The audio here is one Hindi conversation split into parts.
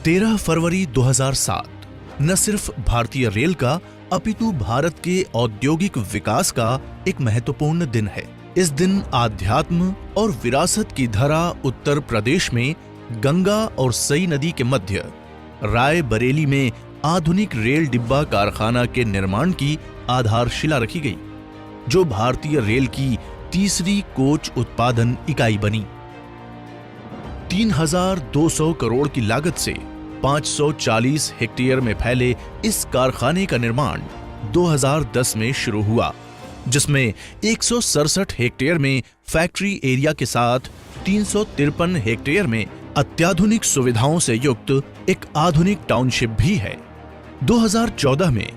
13 फरवरी 2007 न सिर्फ भारतीय रेल का अपितु भारत के औद्योगिक विकास का एक महत्वपूर्ण दिन है। इस दिन आध्यात्म और विरासत की धरा उत्तर प्रदेश में गंगा और सई नदी के मध्य राय बरेली में आधुनिक रेल डिब्बा कारखाना के निर्माण की आधारशिला रखी गई, जो भारतीय रेल की तीसरी कोच उत्पादन इकाई बनी। 3200 करोड़ की लागत से 540 हेक्टेयर में फैले इस कारखाने का निर्माण 2010 में शुरू हुआ, जिसमें 167 हेक्टेयर में फैक्ट्री एरिया के साथ 353 हेक्टेयर में अत्याधुनिक सुविधाओं से युक्त एक आधुनिक टाउनशिप भी है। 2014 में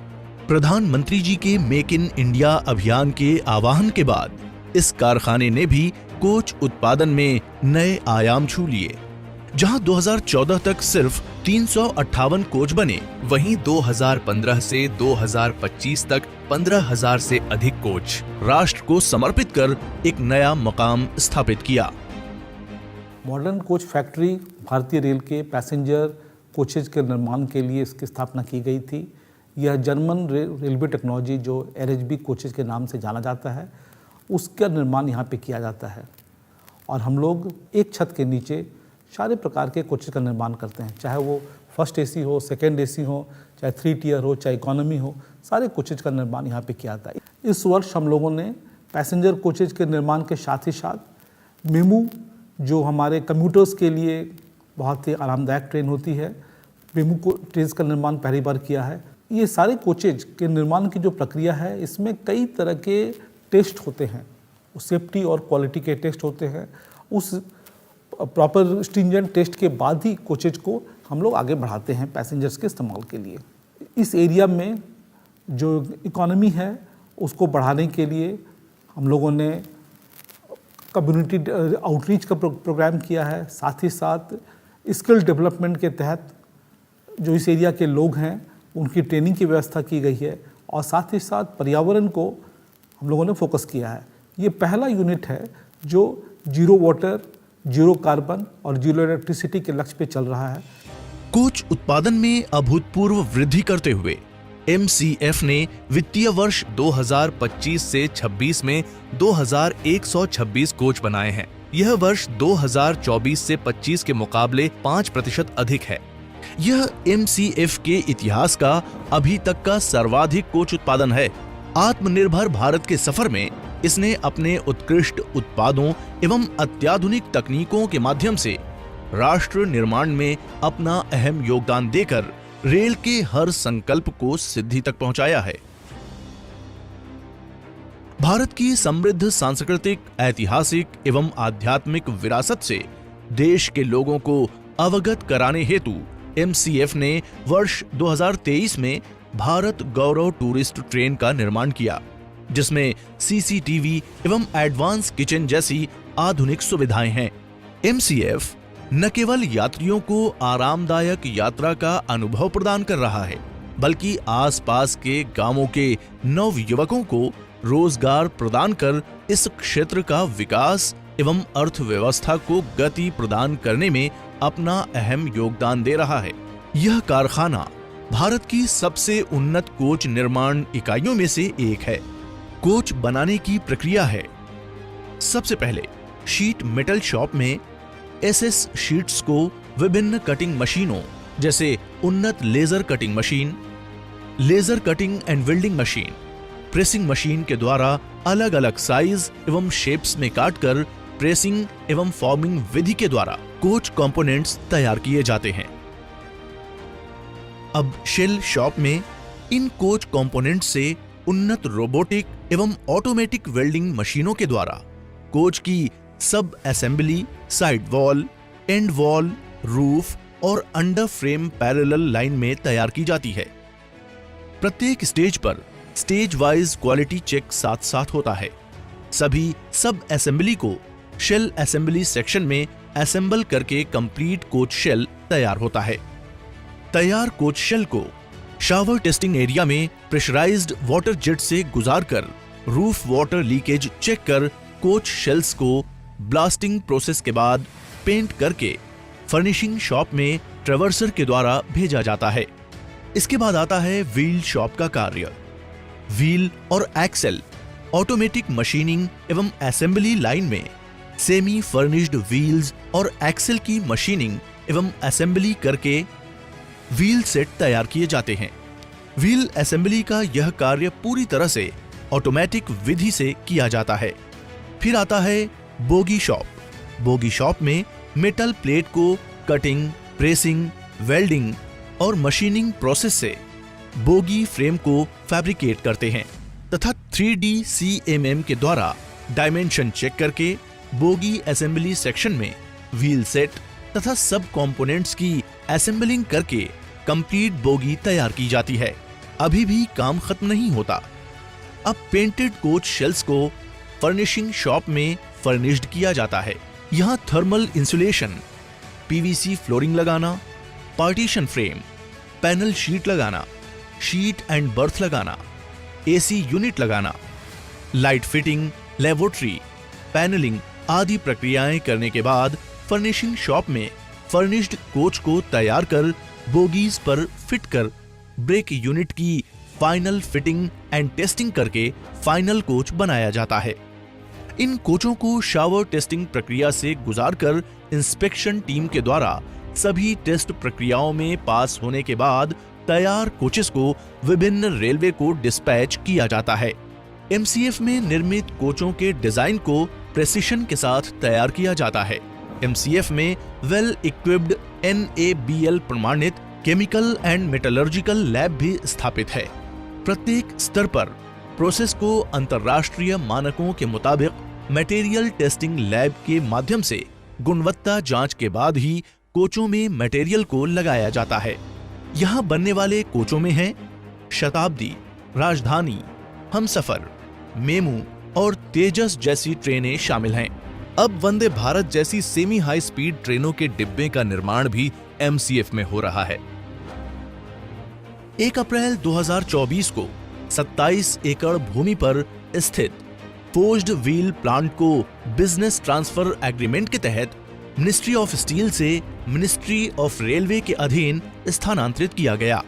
प्रधानमंत्री जी के मेक इन इंडिया अभियान के आह्वान के बाद इस कारखाने ने भी कोच उत्पादन में नए आयाम छू लिए। जहां 2014 तक सिर्फ 358 कोच बने, वहीं 2015 से 2025 तक 15,000 से अधिक कोच राष्ट्र को समर्पित कर एक नया मकाम स्थापित किया। मॉडर्न कोच फैक्ट्री भारतीय रेल के पैसेंजर कोचेज के निर्माण के लिए इसकी स्थापना की गई थी। यह जर्मन रेलवे टेक्नोलॉजी जो LHB कोचेज के नाम से जाना जाता है, उसका निर्माण यहाँ पे किया जाता है। और हम लोग एक छत के नीचे सारे प्रकार के कोचेज का निर्माण करते हैं, चाहे वो फर्स्ट AC हो, सेकेंड AC हो, चाहे 3 टियर हो, चाहे इकोनॉमी हो, सारे कोचेज का निर्माण यहाँ पे किया जाता है। इस वर्ष हम लोगों ने पैसेंजर कोचेज के निर्माण के साथ ही साथ मेमू, जो हमारे कम्यूटर्स के लिए बहुत ही आरामदायक ट्रेन होती है, मेमू को ट्रेन का निर्माण पहली बार किया है। ये सारे कोचेज के निर्माण की जो प्रक्रिया है, इसमें कई तरह के टेस्ट होते हैं, सेफ्टी और क्वालिटी के टेस्ट होते हैं। उस प्रॉपर स्ट्रिंजेंट टेस्ट के बाद ही कोचेज को हम लोग आगे बढ़ाते हैं पैसेंजर्स के इस्तेमाल के लिए। इस एरिया में जो इकोनॉमी है, उसको बढ़ाने के लिए हम लोगों ने कम्युनिटी आउटरीच का प्रोग्राम किया है। साथ ही साथ स्किल डेवलपमेंट के तहत जो इस एरिया के लोग हैं, उनकी ट्रेनिंग की व्यवस्था की गई है। और साथ ही साथ पर्यावरण को हम लोगों ने फोकस किया है। ये पहला यूनिट है जो जीरो वाटर, जीरो कार्बन और जीरो इलेक्ट्रिसिटी के लक्ष्य पे चल रहा है। कोच उत्पादन में अभूतपूर्व वृद्धि करते हुए MCF ने वित्तीय वर्ष 2025 से 26 में 2126 कोच बनाए हैं। यह वर्ष 2024 से 25 के मुकाबले 5% अधिक है। यह MCF के इतिहास का अभी तक का सर्वाधिक कोच उत्पादन है। आत्मनिर्भर भारत के सफर में इसने अपने उत्कृष्ट उत्पादों एवं अत्याधुनिक तकनीकों के माध्यम से राष्ट्र निर्माण में अपना अहम योगदान देकर रेल के हर संकल्प को सिद्धि तक पहुंचाया है। भारत की समृद्ध सांस्कृतिक, ऐतिहासिक एवं आध्यात्मिक विरासत से देश के लोगों को अवगत कराने हेतु MCF ने वर्ष 2023 में भारत गौरव टूरिस्ट ट्रेन का निर्माण किया, जिसमें CCTV एवं एडवांस किचन जैसी आधुनिक सुविधाएं हैं। MCF न केवल यात्रियों को आरामदायक यात्रा का अनुभव प्रदान कर रहा है, बल्कि आसपास के गांवों के नवयुवकों को रोजगार प्रदान कर इस क्षेत्र का विकास एवं अर्थव्यवस्था को गति प्रदान करने में अपना अहम योगदान दे रहा है। यह कारखाना भारत की सबसे उन्नत कोच निर्माण इकाइयों में से एक है। कोच बनाने की प्रक्रिया है, सबसे पहले शीट मेटल शॉप में SS शीट्स को विभिन्न कटिंग मशीनों जैसे उन्नत laser cutting machine, laser cutting and welding machine, pressing machine के द्वारा अलग अलग साइज एवं शेप्स में काटकर प्रेसिंग एवं फॉर्मिंग विधि के द्वारा कोच कंपोनेंट्स तैयार किए जाते हैं। अब शेल शॉप में इन कोच कंपोनेंट से उन्नत रोबोटिक एवं ऑटोमेटिक वेल्डिंग मशीनों के द्वारा कोच की सब assembly, side wall, and wall, roof और अंडर फ्रेम पैरेलल लाइन में तैयार की जाती है। प्रत्येक स्टेज पर स्टेज वाइज क्वालिटी चेक साथ साथ होता है। सभी सब असेंबली को शेल असेंबली सेक्शन में असेंबल करके कंप्लीट कोच शेल तैयार होता है। तैयार कोच शेल को शावर टेस्टिंग एरिया में प्रेशराइज्ड वाटर जेट से गुजारकर रूफ वाटर लीकेज चेक कर कोच शेल्स को ब्लास्टिंग प्रोसेस के बाद पेंट करके फर्निशिंग शॉप में ट्रेवर्सर के द्वारा भेजा जाता है। इसके बाद आता है व्हील शॉप का कार्य। व्हील और एक्सेल ऑटोमेटिक मशीनिंग एवं असेंबली लाइन में सेमी फर्निश्ड व्हील्स और एक्सेल की मशीनिंग एवं असेंबली करके व्हील सेट तैयार किए जाते हैं। व्हील असेंबली का यह कार्य पूरी तरह से ऑटोमेटिक विधि से किया जाता है। फिर आता है बोगी शॉप। बोगी शॉप में मेटल प्लेट को कटिंग, प्रेसिंग, वेल्डिंग और मशीनिंग प्रोसेस से बोगी फ्रेम को फैब्रिकेट करते हैं तथा 3D CMM के द्वारा डायमेंशन चेक करके बोगी असेंबली सेक्शन में व्हील सेट तथा सब कंपोनेंट्स की असेंबलिंग करके कंप्लीट बोगी तैयार की जाती है। अभी भी काम खत्म नहीं होता। अब पेंटेड कोच शेल्स को फर्निशिंग शॉप में फर्निश्ड किया जाता है। यहाँ थर्मल इंसुलेशन, PVC फ्लोरिंग लगाना, पार्टीशन फ्रेम, पैनल शीट लगाना, शीट एंड बर्थ लगाना, AC यूनिट लगाना, लाइट फिटिंग, लेबोरेटरी, पैनलिंग आदि प्रक्रियाएं करने के बाद फर्निशिंग शॉप में फर्निश्ड कोच को तैयार कर बोगीज पर फिट कर ब्रेक यूनिट की फाइनल फिटिंग एंड टेस्टिंग करके फाइनल कोच बनाया जाता है। इन कोचों को शावर टेस्टिंग प्रक्रिया से गुजारकर इंस्पेक्शन टीम के द्वारा सभी टेस्ट प्रक्रियाओं में पास होने के बाद तैयार कोचेस को विभिन्न रेलवे को डिस्पैच किया जाता है। MCF में निर्मित कोचों के डिजाइन को प्रेसिशन के साथ तैयार किया जाता है। MCF में वेल इक्विप्ड NABL प्रमाणित केमिकल एंड मेटलर्जिकल लैब भी स्थापित है। प्रत्येक स्तर पर प्रोसेस को अंतर्राष्ट्रीय मानकों के मुताबिक मटेरियल टेस्टिंग लैब के माध्यम से गुणवत्ता जांच के बाद ही कोचों में मटेरियल को लगाया जाता है। यहाँ बनने वाले कोचों में हैं शताब्दी, राजधानी, हमसफर, मेमू और तेजस जैसी ट्रेनें शामिल हैं। अब वंदे भारत जैसी सेमी हाई स्पीड ट्रेनों के डिब्बे का निर्माण भी MCF में हो रहा है। 1 अप्रैल 2024 को 27 एकड़ भूमि पर स्थित फोर्ज्ड व्हील प्लांट को बिजनेस ट्रांसफर एग्रीमेंट के तहत मिनिस्ट्री ऑफ स्टील से मिनिस्ट्री ऑफ रेलवे के अधीन स्थानांतरित किया गया।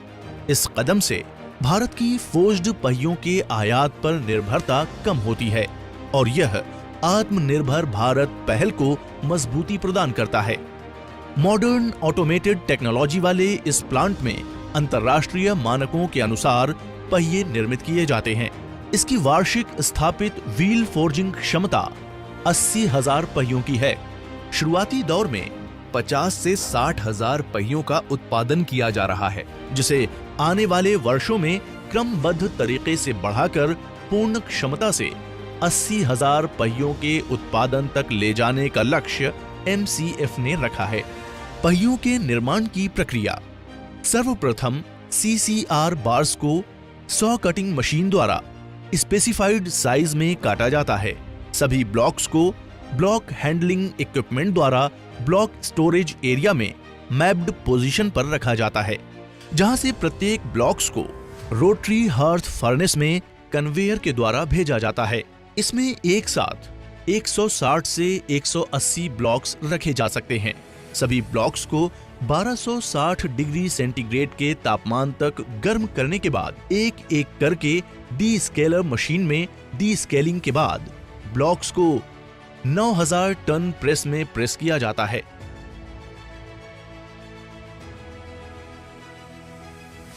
इस कदम से भारत की फोर्ज्ड पहियों के आयात पर निर्भरता कम होती है और यह आत्मनिर्भर भारत पहल को मजबूती प्रदान करता है। मॉडर्न ऑटोमेटेड टेक्नोलॉजी वाले इस प्लांट में अंतर्राष्ट्रीय मानकों के अनुसार पहिए निर्मित किए जाते हैं। इसकी वार्षिक स्थापित व्हील फोर्जिंग क्षमता 80,000 पहियों की है। शुरुआती दौर में 50 से 60,000 पहियों का उत्पादन किया जा रहा है, जिसे आने वाले वर्षों में क्रमबद्ध तरीके से बढ़ाकर पूर्ण क्षमता से 80,000 पहियों के उत्पादन तक ले जाने का लक्ष्य MCF ने रखा है। पहियों के निर्माण की प्रक्रिया: सर्वप्रथम CCR बार्स को 100 कटिंग मशीन द्वारा स्पेसिफाइड साइज में काटा जाता है। सभी ब्लॉक्स को ब्लॉक हैंडलिंग इक्विपमेंट द्वारा ब्लॉक स्टोरेज एरिया में मैप्ड पोजीशन पर रखा जाता है, जहां से प्रत्येक ब्लॉक्स को रोटरी हर्थ फर्नेस में कन्वेयर के द्वारा भेजा जाता है। इसमें एक साथ 160 से 180 ब्लॉक्स रखे जा सकते हैं। सभी ब्लॉक्स को 1260 डिग्री सेंटीग्रेड के तापमान तक गर्म करने के बाद एक एक करके डी स्केलर मशीन में डी स्केलिंग के बाद ब्लॉक्स को 9000 टन प्रेस में प्रेस किया जाता है।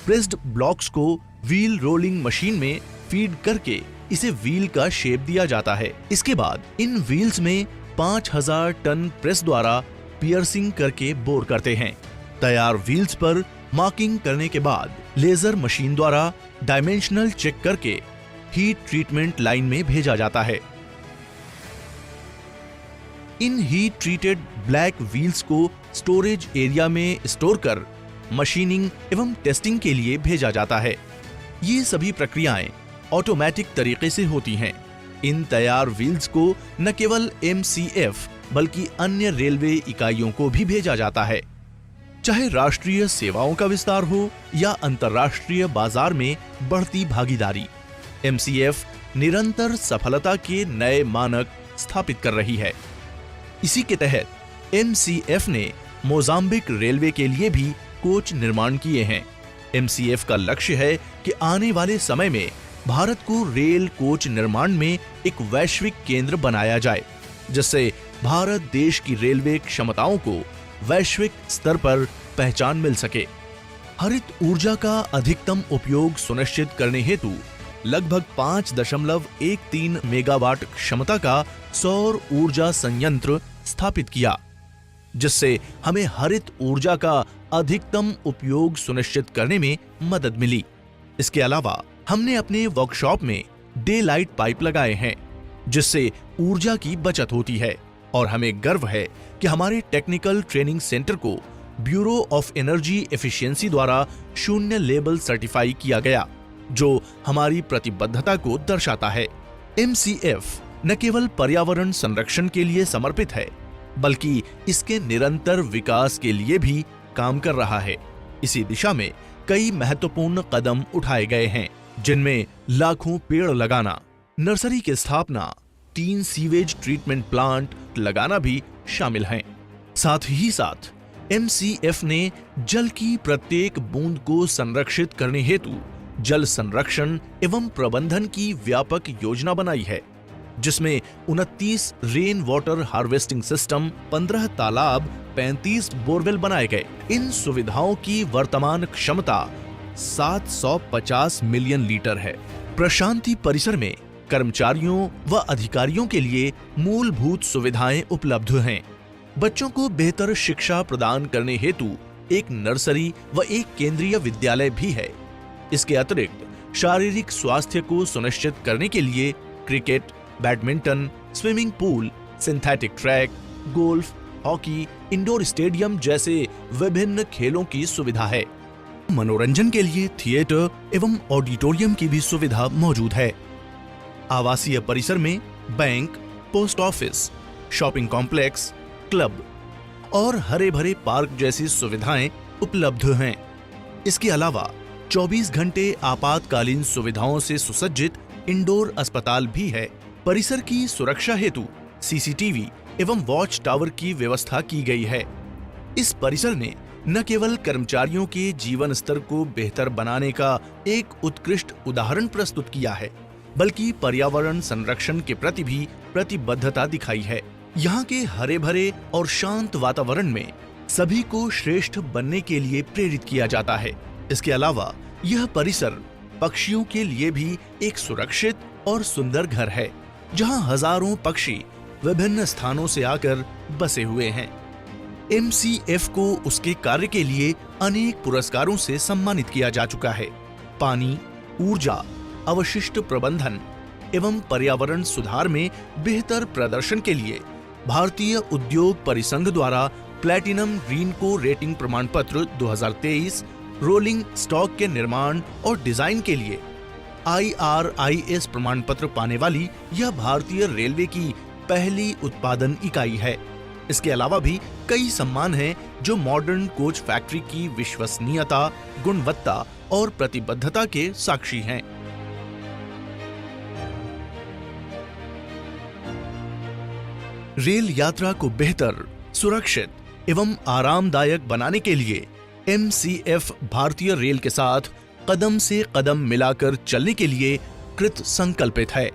प्रेस्ड ब्लॉक्स को व्हील रोलिंग मशीन में फीड करके इसे व्हील का शेप दिया जाता है। इसके बाद इन व्हील्स में 5000 टन प्रेस द्वारा पियर्सिंग करके बोर करते हैं। तैयार व्हील्स पर मार्किंग करने के बाद लेजर मशीन द्वारा डायमेंशनल चेक करके हीट ट्रीटमेंट लाइन में भेजा जाता है। इन हीट ट्रीटेड ब्लैक व्हील्स को स्टोरेज एरिया में स्टोर कर मशीनिंग एवं टेस्टिंग के लिए भेजा जाता है। ये सभी प्रक्रियाएं ऑटोमेटिक तरीके से होती हैं। इन तैयार व्हील्स को न केवल MCF बल्कि अन्य रेलवे इकाइयों को भी भेजा जाता है। चाहे राष्ट्रीय सेवाओं का विस्तार हो या अंतर्राष्ट्रीय बाजार में बढ़ती भागीदारी, MCF निरंतर सफलता के नए मानक स्थापित कर रही है। इसी के तहत MCF ने मोजाम्बिक रेलवे के लिए भी कोच निर्माण किए हैं। MCF का लक्ष्य है कि आने वाले समय में भारत को रेल कोच निर्माण में एक वैश्विक केंद्र बनाया जाए, जिससे भारत देश की रेलवे क्षमताओं को वैश्विक स्तर पर पहचान मिल सके। हरित ऊर्जा का अधिकतम उपयोग सुनिश्चित करने हेतु लगभग 5.13 मेगावाट क्षमता का सौर ऊर्जा संयंत्र स्थापित किया, जिससे हमें हरित ऊर्जा का अधिकतम उपयोग सुनिश्चित करने में मदद मिली। इसके अलावा हमने अपने वर्कशॉप में डे लाइट पाइप लगाए हैं, जिससे ऊर्जा की बचत होती है और हमें गर्व है कि हमारे टेक्निकल ट्रेनिंग सेंटर को ब्यूरो ऑफ एनर्जी एफिशिएंसी द्वारा शून्य लेबल सर्टिफाई किया गया, जो हमारी प्रतिबद्धता को दर्शाता है। MCF न केवल पर्यावरण संरक्षण के लिए समर्पित है, बल्कि इसके निरंतर विकास के लिए भी काम कर रहा है। इसी दिशा में कई महत्वपूर्ण कदम उठाए गए हैं, जिनमें लाखों पेड़ लगाना, नर्सरी की स्थापना, 3 सीवेज ट्रीटमेंट प्लांट लगाना भी शामिल हैं। साथ ही साथ MCF ने जल की प्रत्येक बूंद को संरक्षित करने हेतु जल संरक्षण एवं प्रबंधन की व्यापक योजना बनाई है, जिसमें 29 रेन वाटर हार्वेस्टिंग सिस्टम, 15 तालाब, 35 बोरवेल बनाए गए। इन सुविधाओं की वर्तमान क्षमता 750 मिलियन लीटर है। प्रशांति परिसर में कर्मचारियों व अधिकारियों के लिए मूलभूत सुविधाएं उपलब्ध हैं। बच्चों को बेहतर शिक्षा प्रदान करने हेतु एक नर्सरी व एक केंद्रीय विद्यालय भी है। इसके अतिरिक्त शारीरिक स्वास्थ्य को सुनिश्चित करने के लिए cricket, badminton, swimming pool, synthetic track, golf, hockey, indoor stadium जैसे विभिन्न खेलों की सुविधा है। मनोरंजन के लिए थिएटर एवं ऑडिटोरियम की भी सुविधा मौजूद है। आवासीय परिसर में bank, post office, shopping complex, club और हरे भरे पार्क जैसी सुविधाएं उपलब्ध हैं। इसके अलावा 24 घंटे आपातकालीन सुविधाओं से सुसज्जित इंडोर अस्पताल भी है। परिसर की सुरक्षा हेतु CCTV एवं वॉच टावर की व्यवस्था की गई है। इस परिसर ने न केवल कर्मचारियों के जीवन स्तर को बेहतर बनाने का एक उत्कृष्ट उदाहरण प्रस्तुत किया है, बल्कि पर्यावरण संरक्षण के प्रति भी प्रतिबद्धता दिखाई है। यहाँ के हरे भरे और शांत वातावरण में सभी को श्रेष्ठ बनने के लिए प्रेरित किया जाता है। इसके अलावा यह परिसर पक्षियों के लिए भी एक सुरक्षित और सुंदर घर है, जहाँ हजारों पक्षी विभिन्न स्थानों से आकर बसे हुए हैं। MCF को उसके कार्य के लिए अनेक पुरस्कारों से सम्मानित किया जा चुका है। पानी, ऊर्जा, अवशिष्ट प्रबंधन एवं पर्यावरण सुधार में बेहतर प्रदर्शन के लिए भारतीय उद्योग परिसंघ द्वारा प्लैटिनम ग्रीन को रेटिंग प्रमाण पत्र 2023, रोलिंग स्टॉक के निर्माण और डिजाइन के लिए IRIS प्रमाण पत्र पाने वाली यह भारतीय रेलवे की पहली उत्पादन इकाई है। इसके अलावा भी कई सम्मान हैं जो मॉडर्न कोच फैक्ट्री की विश्वसनीयता, गुणवत्ता और प्रतिबद्धता के साक्षी हैं। रेल यात्रा को बेहतर, सुरक्षित एवं आरामदायक बनाने के लिए MCF भारतीय रेल के साथ कदम से कदम मिलाकर चलने के लिए कृत संकल्पित है।